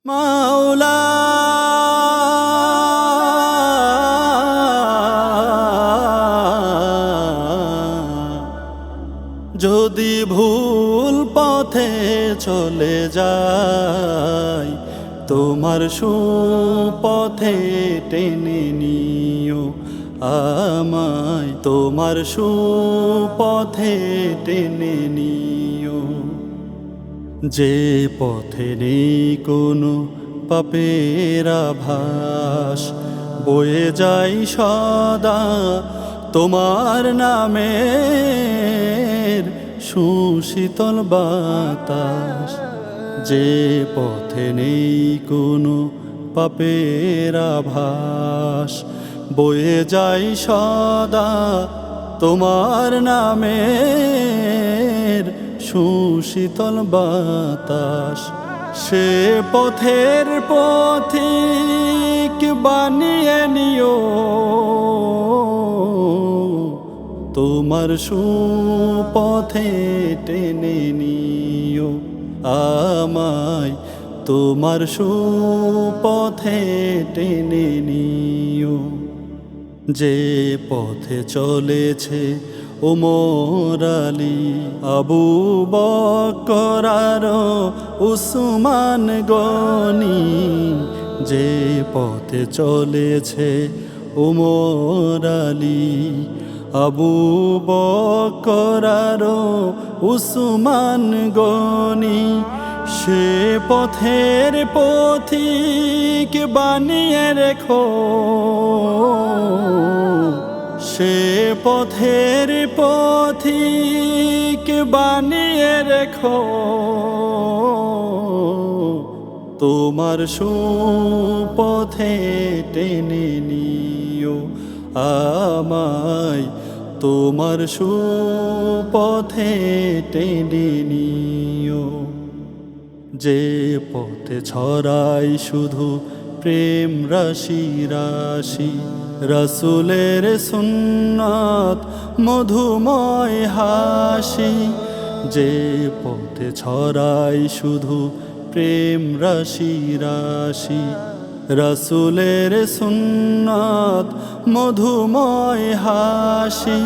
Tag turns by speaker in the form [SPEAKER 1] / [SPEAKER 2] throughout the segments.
[SPEAKER 1] মাওলা যদি ভুল পথে চলে যাই, তোমার সুপথে টেনে নিও আমায়, তোমার সুপথে টেনে নিও। যে পথে নেই কোনো পাপের আভাস, বয়ে যাই সদা তোমার নামের সুশীতল বাতাস। যে পথে নেই কোনো পাপের আভাস, বয়ে যাই সদা তোমার নামের সুশীতল বাতাস। সে পথের পথিক বানিয়ে নিও, তোমার সুপথে টেনে নিও আমায়, তোমার সুপথে টেনে নিও। যে পথে চলেছে ওমর আলী, আবু বকর আর উসমান গনি, যে পথে চলেছে ওমর আলী, আবু বকর আর উসমান গনি, সে পথের পথিক বানিয়ে রেখো, সে পথের পথিক বানিয়ে রেখো। তোমার সুপথে টেনে নিও আমায়, তোমার সুপথে টেনে নিও। যে পথে ছড়াই শুধু প্রেম রাশি রাশি, রাসূলের সুন্নাত মধুময় হাসি। যে পথে ছড়াই শুধু প্রেম রাশি রাশি, রাসূলের সুন্নাত মধুময় হাসি।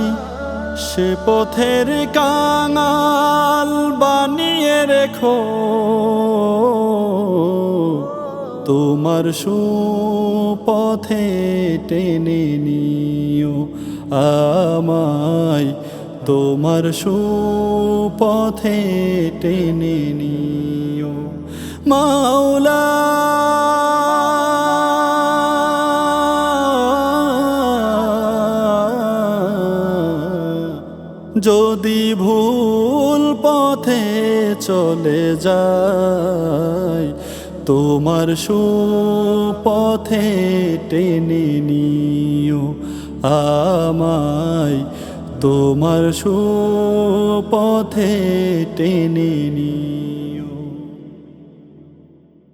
[SPEAKER 1] সে পথের কাঙাল বানিয়ে রেখো, তোমার সুপথে টেনে নিও আমায়, তোমার সুপথে টেনে নিও। মাওলা যদি ভুল পথে চলে যাই, তোমার সুপথে টেনে নিও আমায়, তোমার সুপথে টেনে নিও।